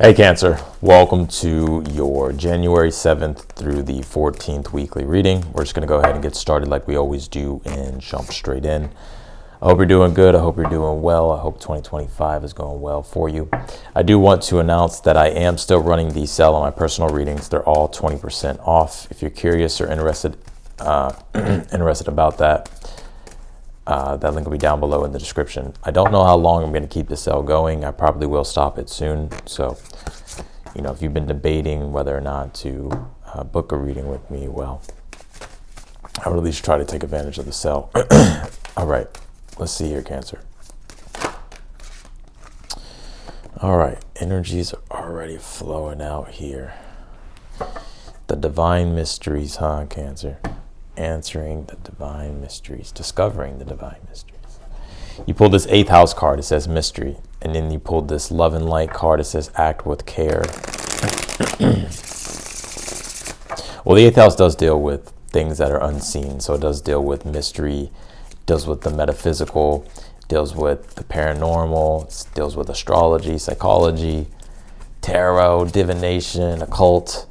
Hey Cancer, welcome to your January 7th through the 14th weekly reading. We're just going to go ahead and get started like we always do and jump straight in. I hope you're doing good. I hope you're doing well. I hope 2025 is going well for you. I do want to announce that I am still running the sale on my personal readings. They're all 20% off. If you're curious or interested about that, that link will be down below in the description. I don't know how long I'm going to keep the sale going. I probably will stop it soon. So, if you've been debating whether or not to book a reading with me, well, I would at least try to take advantage of the sale. All right, let's see here, Cancer. All right, energies are already flowing out here. The divine mysteries, huh, Cancer? Answering the divine mysteries, discovering the divine mysteries. You pulled this 8th house card, it says mystery, and then you pulled this love and light card, it says act with care. Well, the 8th house does deal with things that are unseen, so it does deal with mystery, deals with the metaphysical, deals with the paranormal, deals with astrology, psychology, tarot, divination, occult,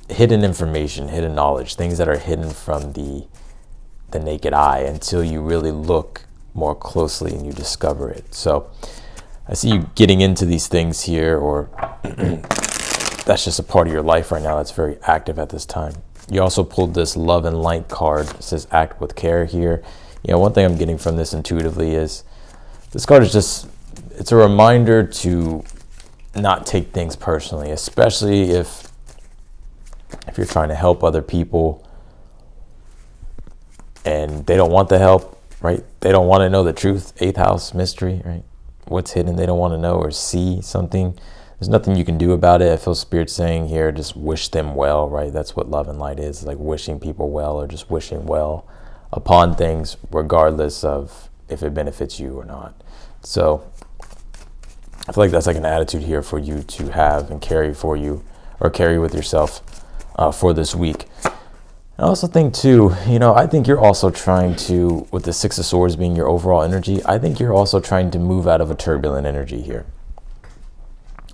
hidden information, hidden knowledge, things that are hidden from the naked eye until you really look more closely and you discover it. So I see you getting into these things here, or that's just a part of your life right now that's very active at this time. You also pulled this love and light card. It says act with care here. One thing I'm getting from this intuitively is this card is just, it's a reminder to not take things personally, especially if you're trying to help other people and they don't want the help, right? They don't want to know the truth. 8th house mystery, right? What's hidden, they don't want to know or see something. There's nothing you can do about it. I feel Spirit saying here, just wish them well, right? That's what love and light is, like wishing people well, or just wishing well upon things, regardless of if it benefits you or not. So I feel like that's like an attitude here for you to have and carry for you, or carry with yourself for this week. I also think too, I think you're also trying to, with the 6 of Swords being your overall energy, I think you're also trying to move out of a turbulent energy here.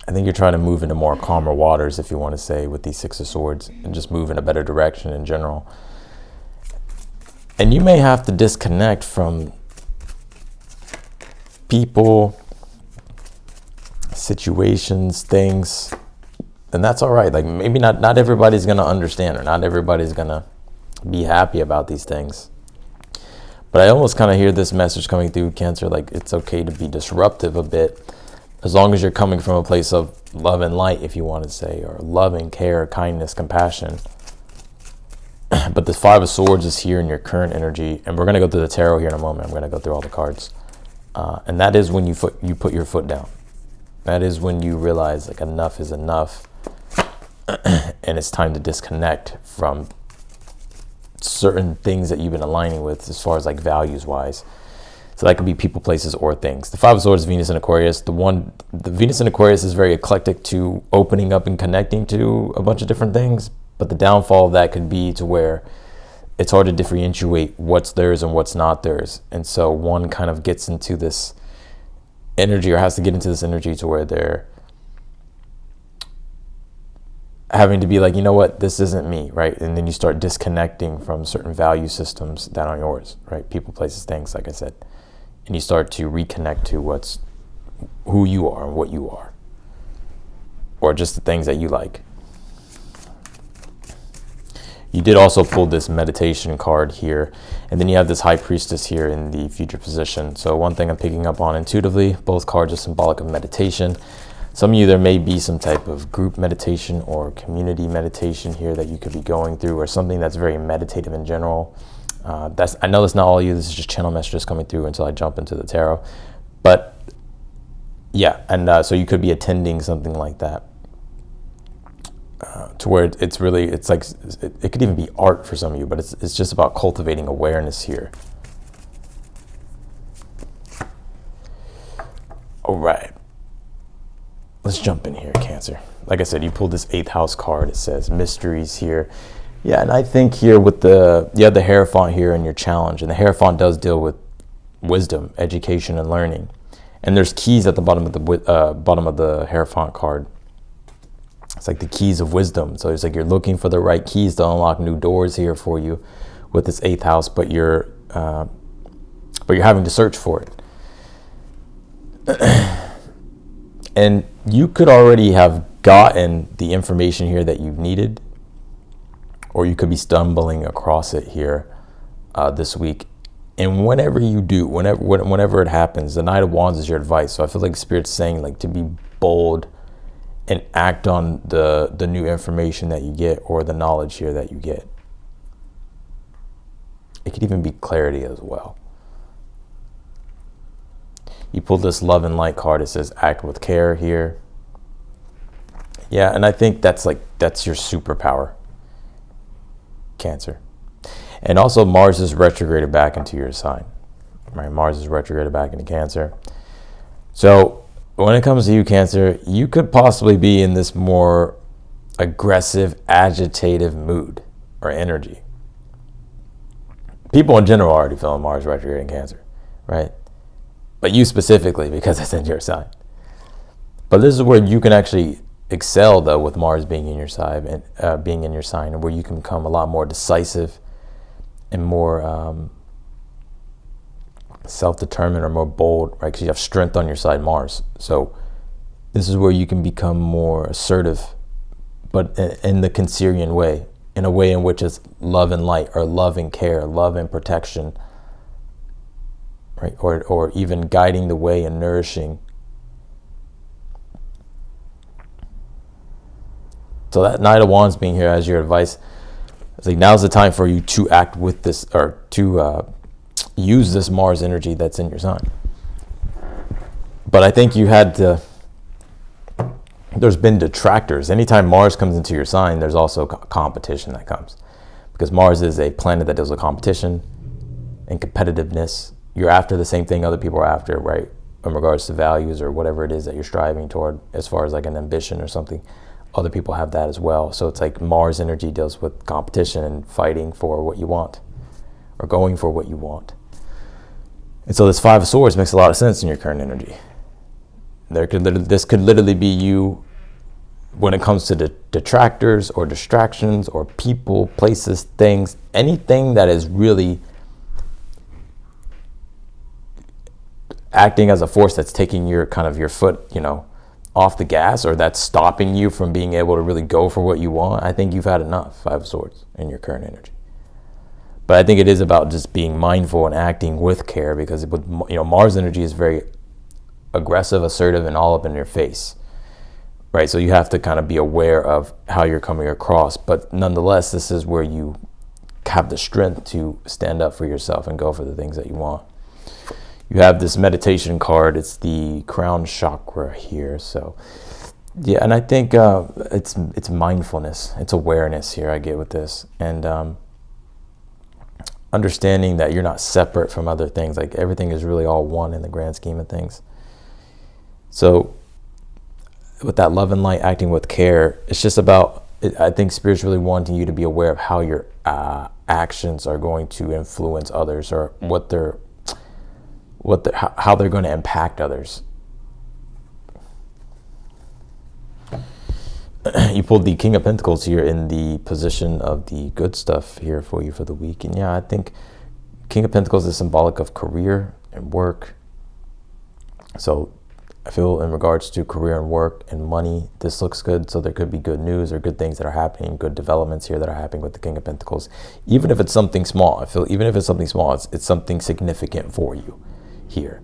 I think you're trying to move into more calmer waters, if you want to say, with these 6 of Swords, and just move in a better direction in general. And you may have to disconnect from people, situations, things, and that's all right. Like maybe not everybody's going to understand, or not everybody's going to be happy about these things. But I almost kind of hear this message coming through, Cancer, like it's okay to be disruptive a bit, as long as you're coming from a place of love and light, if you want to say, or love and care, kindness, compassion. But the 5 of Swords is here in your current energy, and we're going to go through the tarot here in a moment. I'm going to go through all the cards. And that is when you put your foot down. That is when you realize like enough is enough. And it's time to disconnect from certain things that you've been aligning with as far as like values wise. So that could be people, places, or things. The 5 of Swords is Venus and Aquarius. The Venus and Aquarius is very eclectic to opening up and connecting to a bunch of different things. But the downfall of that could be to where it's hard to differentiate what's theirs and what's not theirs. And so one kind of gets into this energy, or has to get into this energy to where they're having to be like, you know what, this isn't me, right? And then you start disconnecting from certain value systems that aren't yours, right? People, places, things, like I said. And you start to reconnect to who you are and what you are, or just the things that you like. You did also pull this meditation card here, and then you have this High Priestess here in the future position. So one thing I'm picking up on intuitively, both cards are symbolic of meditation. Some of you, there may be some type of group meditation or community meditation here that you could be going through, or something that's very meditative in general. I know that's not all of you. This is just channel messages coming through until I jump into the tarot. But yeah, and so you could be attending something like that, to where it's like it could even be art for some of you, but it's just about cultivating awareness here. All right. Let's jump in here, Cancer. Like I said, you pulled this 8th house card. It says mysteries here. Yeah, and I think here with the Hierophant here in your challenge, and the Hierophant does deal with wisdom, education, and learning. And there's keys at the bottom of the Hierophant card. It's like the keys of wisdom. So it's like you're looking for the right keys to unlock new doors here for you with this 8th house, but you're having to search for it. And you could already have gotten the information here that you've needed, or you could be stumbling across it here this week. And whenever you do, whenever it happens, the Knight of Wands is your advice. So I feel like Spirit's saying like to be bold and act on the new information that you get, or the knowledge here that you get. It could even be clarity as well. You pull this Love and Light card. It says act with care here. Yeah, and I think that's your superpower, Cancer. And also Mars is retrograded back into your sign. Right? Mars is retrograded back into Cancer. So when it comes to you, Cancer, you could possibly be in this more aggressive, agitative mood or energy. People in general are already feeling Mars retrograde in Cancer, right? But you specifically, because it's in your sign. But this is where you can actually excel, though, with Mars being in your sign and where you can become a lot more decisive and more self-determined or more bold, right? Because you have strength on your side, Mars. So this is where you can become more assertive, but in the Cancerian way, in a way in which it's love and light, or love and care, love and protection, right? Or even guiding the way and nourishing. So that Knight of Wands being here as your advice, it's like now's the time for you to act with this, or to use this Mars energy that's in your sign. But I think there's been detractors. Anytime Mars comes into your sign, there's also competition that comes. Because Mars is a planet that deals with competition and competitiveness. You're after the same thing other people are after, right? In regards to values or whatever it is that you're striving toward, as far as like an ambition or something. Other people have that as well. So it's like Mars energy deals with competition and fighting for what you want, or going for what you want. And so this 5 of Swords makes a lot of sense in your current energy. This could literally be you when it comes to the detractors or distractions or people, places, things, anything that is really acting as a force that's taking your foot, off the gas, or that's stopping you from being able to really go for what you want. I think you've had enough 5 of Swords in your current energy. But I think it is about just being mindful and acting with care, because Mars energy is very aggressive, assertive, and all up in your face, right? So you have to kind of be aware of how you're coming across. But nonetheless, this is where you have the strength to stand up for yourself and go for the things that you want. You have this meditation card. It's the crown chakra here. So yeah, and I think it's mindfulness. It's awareness here I get with this. And understanding that you're not separate from other things. Like everything is really all one in the grand scheme of things. So with that love and light, acting with care, it's just about, I think Spirit's really wanting you to be aware of how your actions are going to influence others, or how they're going to impact others. You pulled the King of Pentacles here in the position of the good stuff here for you for the week. And yeah, I think King of Pentacles is symbolic of career and work. So I feel in regards to career and work and money, this looks good. So there could be good news or good things that are happening, good developments here that are happening with the King of Pentacles. Even if it's something small, I feel even if it's something small, it's something significant for you here.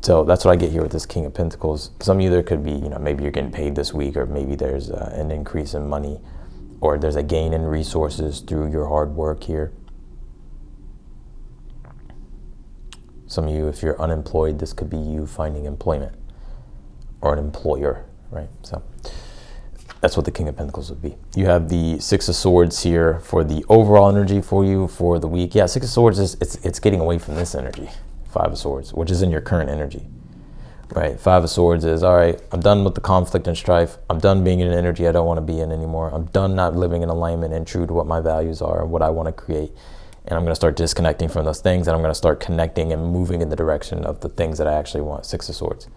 So that's what I get here with this King of Pentacles. Some of you, there could be, maybe you're getting paid this week, or maybe there's an increase in money, or there's a gain in resources through your hard work here. Some of you, if you're unemployed, this could be you finding employment, or an employer, right? So that's what the King of Pentacles would be. You have the 6 of Swords here for the overall energy for you for the week. Yeah, 6 of Swords is it's getting away from this energy. 5 of Swords, which is in your current energy, right? 5 of Swords is, all right, I'm done with the conflict and strife. I'm done being in an energy I don't want to be in anymore. I'm done not living in alignment and true to what my values are and what I want to create. And I'm going to start disconnecting from those things, and I'm going to start connecting and moving in the direction of the things that I actually want. Six of Swords.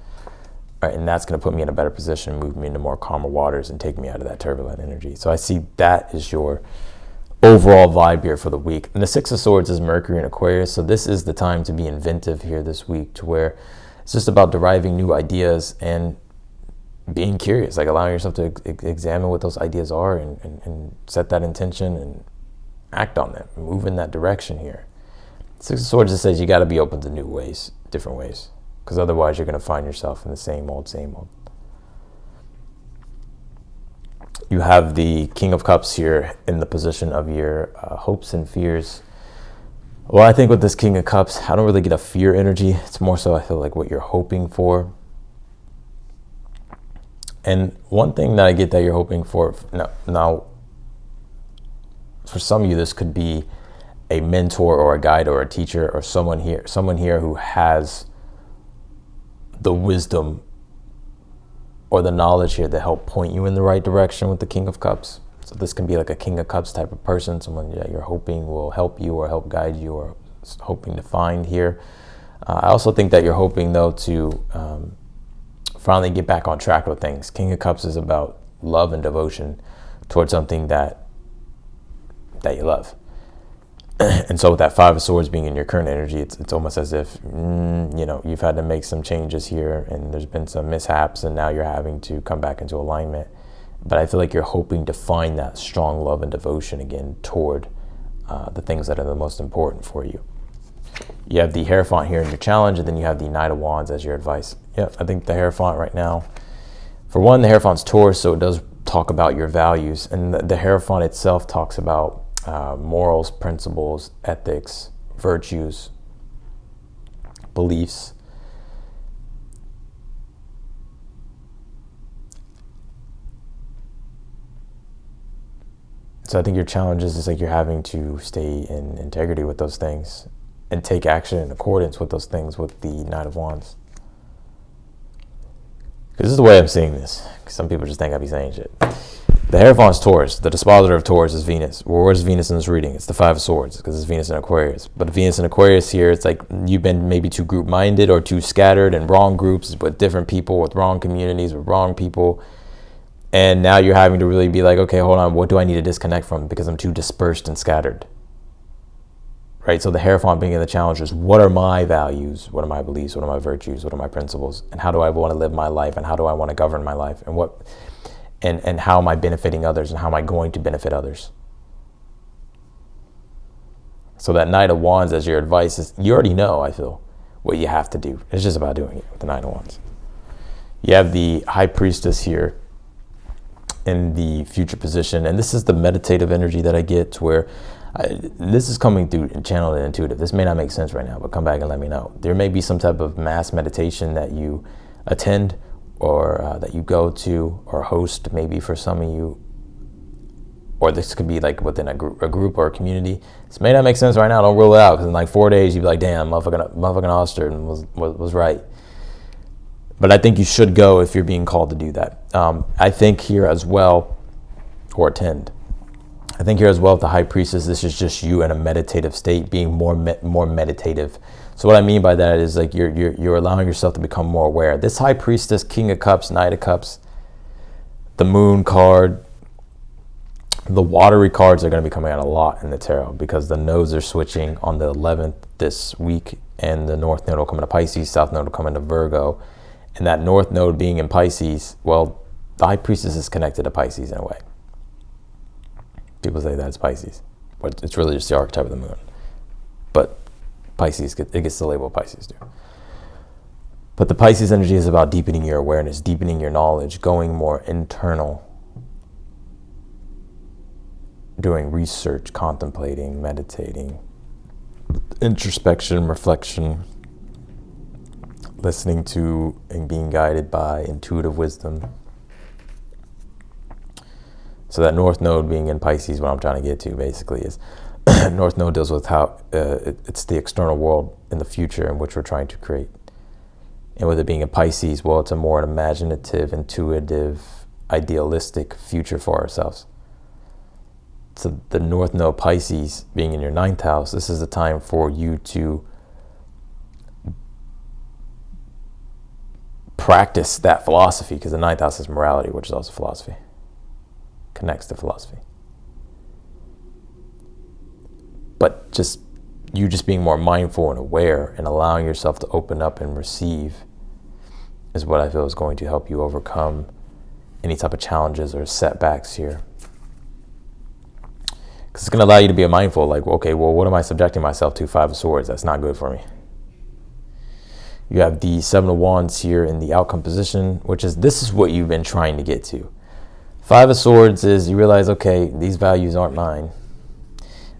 All right, and that's going to put me in a better position, move me into more calmer waters, and take me out of that turbulent energy. So I see that is your overall vibe here for the week. And the Six of Swords is Mercury in Aquarius, so this is the time to be inventive here this week, to where it's just about deriving new ideas and being curious, like allowing yourself to examine what those ideas are, and set that intention and act on them, move in that direction here. Six of Swords just says you got to be open to new ways, different ways, because otherwise you're going to find yourself in the same old. You have the King of Cups here in the position of your hopes and fears. Well, I think with this King of Cups, I don't really get a fear energy. It's more so I feel like what you're hoping for. And one thing that I get that you're hoping for, now for some of you, this could be a mentor or a guide or a teacher or someone here who has the wisdom or the knowledge here to help point you in the right direction with the King of Cups. So this can be like a King of Cups type of person, someone that you're hoping will help you or help guide you, or hoping to find here. I also think that you're hoping, though, to finally get back on track with things. King of Cups is about love and devotion towards something that you love. And so with that Five of Swords being in your current energy, it's almost as if, you've had to make some changes here, and there's been some mishaps, and now you're having to come back into alignment. But I feel like you're hoping to find that strong love and devotion again toward the things that are the most important for you. You have the Hierophant here in your challenge, and then you have the Knight of Wands as your advice. Yeah, I think the Hierophant right now, for one, the Hierophant's Taurus, so it does talk about your values. And the Hierophant itself talks about morals, principles, ethics, virtues, beliefs. So I think your challenge is like you're having to stay in integrity with those things and take action in accordance with those things with the Knight of Wands. Because this is the way I'm seeing this. Because some people just think I be saying shit. The Hierophant's Taurus. The dispositor of Taurus is Venus. Well, where's Venus in this reading? It's the Five of Swords, because it's Venus in Aquarius. But Venus in Aquarius here, it's like you've been maybe too group-minded or too scattered in wrong groups with different people, with wrong communities, with wrong people. And now you're having to really be like, okay, hold on, what do I need to disconnect from? Because I'm too dispersed and scattered. Right? So the Hierophant being in the challenge is, what are my values? What are my beliefs? What are my virtues? What are my principles? And how do I want to live my life? And how do I want to govern my life? And how am I benefiting others? And how am I going to benefit others? So that Knight of Wands as your advice is, you already know, I feel, what you have to do. It's just about doing it with the Knight of Wands. You have the High Priestess here in the future position. And this is the meditative energy that I get, to where this is coming through channeled and intuitive. This may not make sense right now, but come back and let me know. There may be some type of mass meditation that you attend, or that you go to or host, maybe for some of you, or this could be like within a group or a community. This may not make sense right now. Don't rule it out, because in like 4 days you'd be like, damn, motherfucking Oster was right. But I think you should go if you're being called to do that. I think here as well, or attend. I think here as well with the High Priestess, this is just you in a meditative state, being more meditative. So what I mean by that is like you're allowing yourself to become more aware. This High Priestess, King of Cups, Knight of Cups, the Moon card, the watery cards are going to be coming out a lot in the tarot, because the nodes are switching on the 11th this week, and the North Node will come into Pisces, South Node will come into Virgo. And that North Node being in Pisces, well, the High Priestess is connected to Pisces in a way. People say that's Pisces, but it's really just the archetype of the moon. But Pisces, it gets the label Pisces too. But the Pisces energy is about deepening your awareness, deepening your knowledge, going more internal, doing research, contemplating, meditating, introspection, reflection, listening to and being guided by intuitive wisdom. So that North Node being in Pisces, what I'm trying to get to basically is North Node deals with how it's the external world in the future in which we're trying to create. And with it being in Pisces, well, it's a more imaginative, intuitive, idealistic future for ourselves. to the North Node Pisces being in your 9th house, this is the time for you to practice that philosophy, because the 9th house is morality, which is also philosophy, connects to philosophy. But just being more mindful and aware and allowing yourself to open up and receive is what I feel is going to help you overcome any type of challenges or setbacks here. Because it's going to allow you to be mindful, like, okay, well, what am I subjecting myself to? 5 of Swords, that's not good for me. You have the 7 of Wands here in the outcome position, which is, this is what you've been trying to get to. 5 of Swords is you realize, okay, these values aren't mine.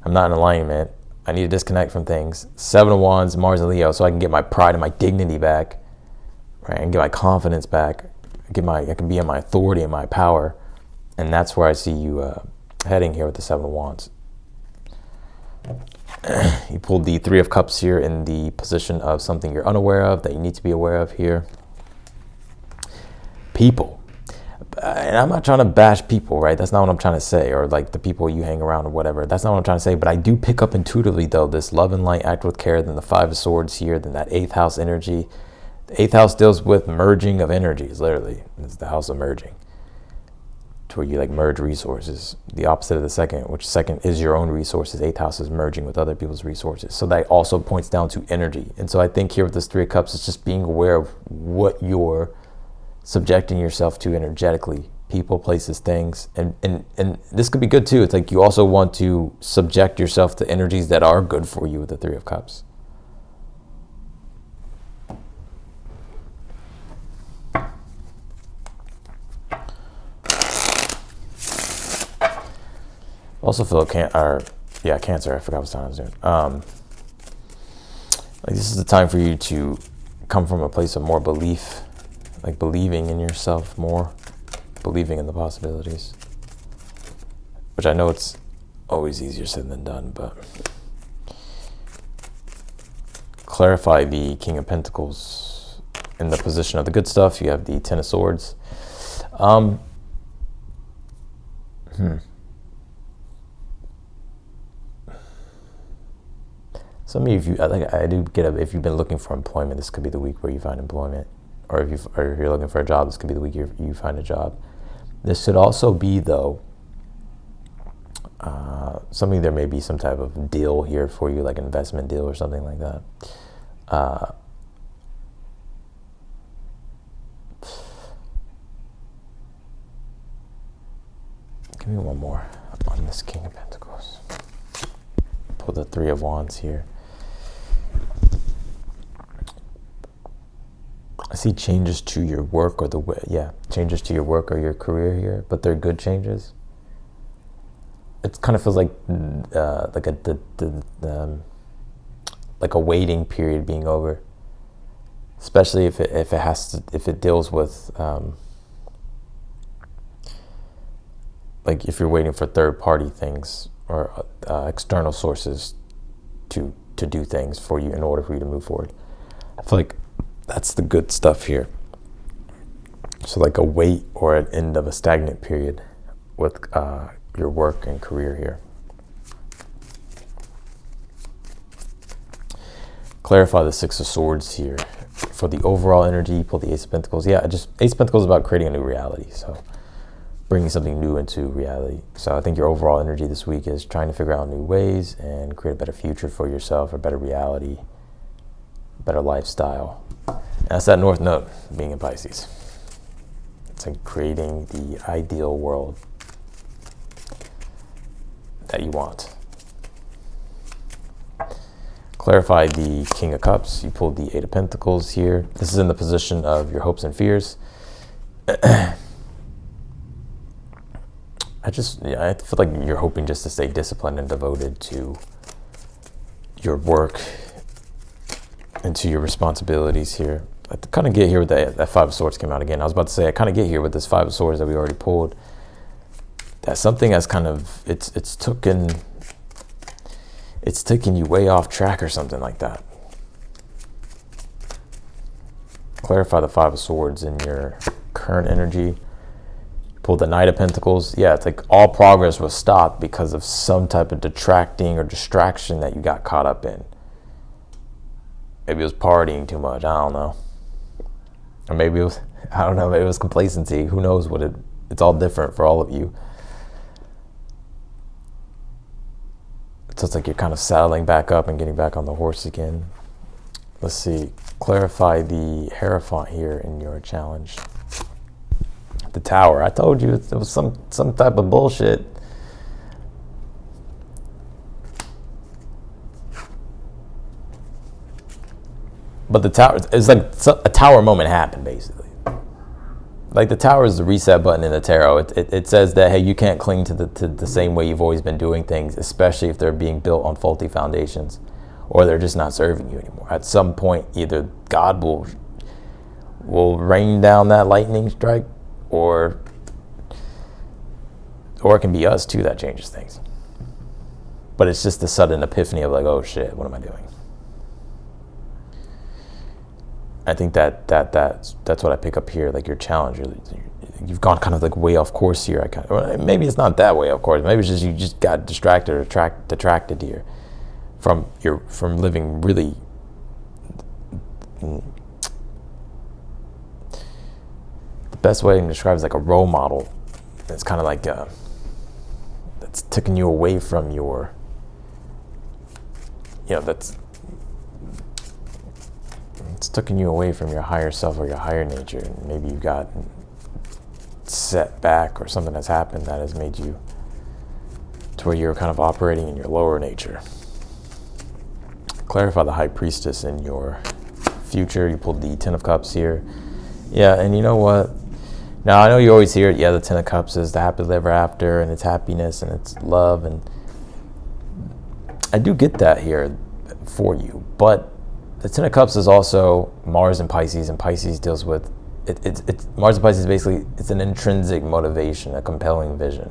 I'm not in alignment. I need to disconnect from things. 7 of Wands, Mars and Leo, so I can get my pride and my dignity back, right? And get my confidence back. I can be in my authority and my power. And that's where I see you heading here with the 7 of Wands. You pulled the 3 of Cups here in the position of something you're unaware of that you need to be aware of here. People. And I'm not trying to bash people, right? That's not what I'm trying to say, or like the people you hang around or whatever. That's not what I'm trying to say. But I do pick up intuitively, though, this love and light, act with care, then the 5 of Swords here, then that 8th house energy. The 8th house deals with merging of energies, literally. It's the house of merging, to where you like merge resources. The opposite of the second, which second is your own resources. 8th house is merging with other people's resources. So that also points down to energy. And so I think here with this 3 of Cups, it's just being aware of what you're subjecting yourself to energetically, people, places, things. And this could be good too. It's like you also want to subject yourself to energies that are good for you with the 3 of Cups. Also feel Cancer. I forgot what time I was doing. Like this is the time for you to come from a place of more belief, like believing in yourself more, believing in the possibilities. Which I know it's always easier said than done, but clarify the King of Pentacles in the position of the good stuff. You have the 10 of Swords. Some of you, I do get if you've been looking for employment, this could be the week where you find employment. Or if you're looking for a job, this could be the week you find a job. This should also be, though, something, there may be some type of deal here for you, like an investment deal or something like that. Give me one more on this King of Pentacles. Pull the 3 of Wands here. I see changes to your work or changes to your work or your career here, but they're good changes. It kind of feels like like a waiting period being over, especially if it deals with like if you're waiting for third party things or external sources to do things for you in order for you to move forward. I feel like that's the good stuff here. So like a wait or an end of a stagnant period with your work and career here. Clarify the 6 of Swords here. For the overall energy, pull the Ace of Pentacles. Yeah, Ace of Pentacles is about creating a new reality. So bringing something new into reality. So I think your overall energy this week is trying to figure out new ways and create a better future for yourself, a better reality, better lifestyle. And that's that North Node being in Pisces. It's like creating the ideal world that you want. Clarify the King of Cups. You pulled the 8 of Pentacles here. This is in the position of your hopes and fears. I feel like you're hoping just to stay disciplined and devoted to your work and to your responsibilities here. I kind of get here with that 5 of Swords came out again. I was about to say, I kind of get here with this 5 of Swords that we already pulled. That something has kind of, it's taking you way off track or something like that. Clarify the 5 of Swords in your current energy. Pulled the Knight of Pentacles. Yeah, it's like all progress was stopped because of some type of detracting or distraction that you got caught up in. Maybe it was partying too much. I don't know. Or maybe it was, I don't know, maybe it was complacency. Who knows what it's all different for all of you. So it's like you're kind of saddling back up and getting back on the horse again. Let's see. Clarify the Hierophant here in your challenge. The Tower. I told you it was some type of bullshit. But the Tower, it's like a Tower moment happened, basically. Like the Tower is the reset button in the tarot. It says that, hey, you can't cling to the same way you've always been doing things, especially if they're being built on faulty foundations or they're just not serving you anymore. At some point, either God will rain down that lightning strike, or it can be us too that changes things. But it's just the sudden epiphany of like, oh shit, what am I doing? I think that's what I pick up here, like your challenge. You've gone kind of like way off course here. Maybe it's not that way off course. Maybe it's just you just got distracted or detracted here from living really. The best way to describe it is like a role model. It's kind of like that's taking you away from your, it's taking you away from your higher self or your higher nature. And maybe you got set back or something has happened that has made you to where you're kind of operating in your lower nature. Clarify the High Priestess in your future. You pulled the Ten of Cups here. Yeah, and you know what? Now, I know you always hear it. Yeah, the Ten of Cups is the happily ever after, and it's happiness, and it's love, and I do get that here for you. But the Ten of Cups is also Mars and Pisces deals with it's Mars and Pisces basically, it's an intrinsic motivation, a compelling vision.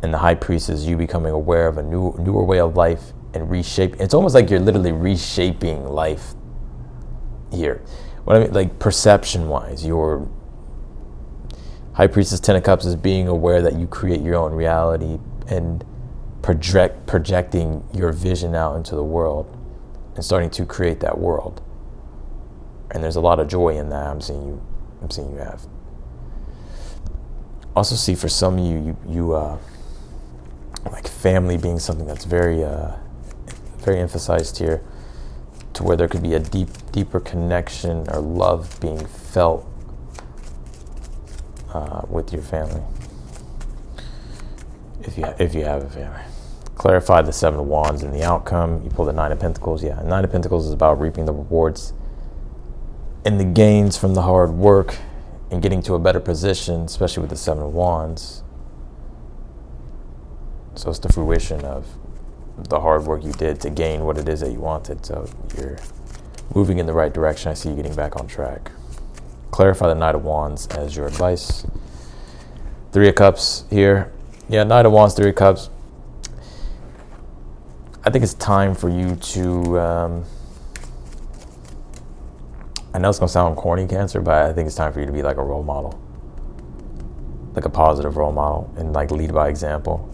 And the High Priestess is you becoming aware of a newer way of life and reshaping. It's almost like you're literally reshaping life here. What I mean, like perception-wise, your High Priestess Ten of Cups is being aware that you create your own reality and projecting your vision out into the world and starting to create that world. And there's a lot of joy in that. I'm seeing you have. Also see for some of you like family being something that's very emphasized here, to where there could be a deeper connection or love being felt with your family, if you have a family. Clarify the Seven of Wands and the outcome. You pull the Nine of Pentacles. Yeah, Nine of Pentacles is about reaping the rewards and the gains from the hard work and getting to a better position, especially with the Seven of Wands. So it's the fruition of the hard work you did to gain what it is that you wanted. So you're moving in the right direction. I see you getting back on track. Clarify the Knight of Wands as your advice. Three of Cups here. Yeah, Knight of Wands, Three of Cups. I think it's time for you to, I know it's going to sound corny, Cancer, but I think it's time for you to be like a role model. Like a positive role model and like lead by example.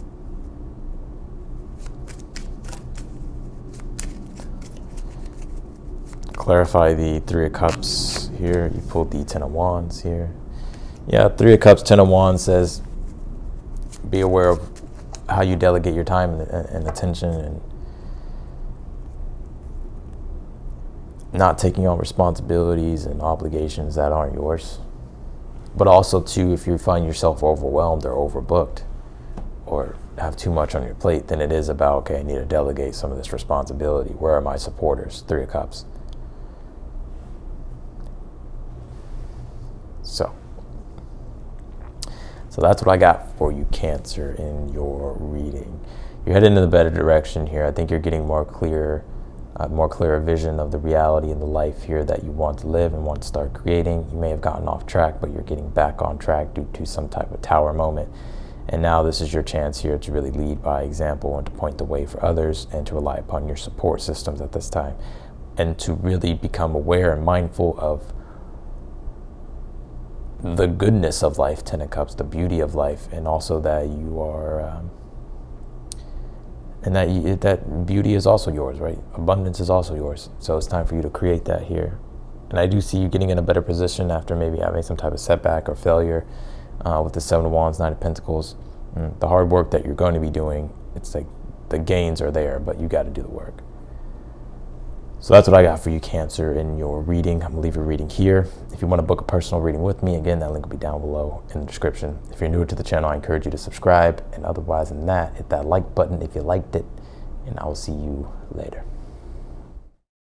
Clarify the Three of Cups here. You pulled the Ten of Wands here. Yeah, Three of Cups, Ten of Wands says be aware of how you delegate your time and attention, and not taking on responsibilities and obligations that aren't yours. But also too, if you find yourself overwhelmed or overbooked or have too much on your plate, then it is about, okay, I need to delegate some of this responsibility. Where are my supporters? Three of Cups. So that's what I got for you, Cancer, in your reading. You're heading in the better direction here. I think you're getting more clearer vision of the reality and the life here that you want to live and want to start creating. You may have gotten off track, but you're getting back on track due to some type of tower moment. And now this is your chance here to really lead by example and to point the way for others and to rely upon your support systems at this time, and to really become aware and mindful of the goodness of life, Ten of Cups, the beauty of life, and also that you are, and that beauty is also yours, right? Abundance is also yours. So it's time for you to create that here. And I do see you getting in a better position after maybe having some type of setback or failure with the Seven of Wands, Nine of Pentacles. The hard work that you're going to be doing, it's like the gains are there, but you got to do the work. So that's what I got for you, Cancer, in your reading. I'm going to leave your reading here. If you want to book a personal reading with me, again, that link will be down below in the description. If you're newer to the channel, I encourage you to subscribe. And otherwise than that, hit that like button if you liked it. And I will see you later.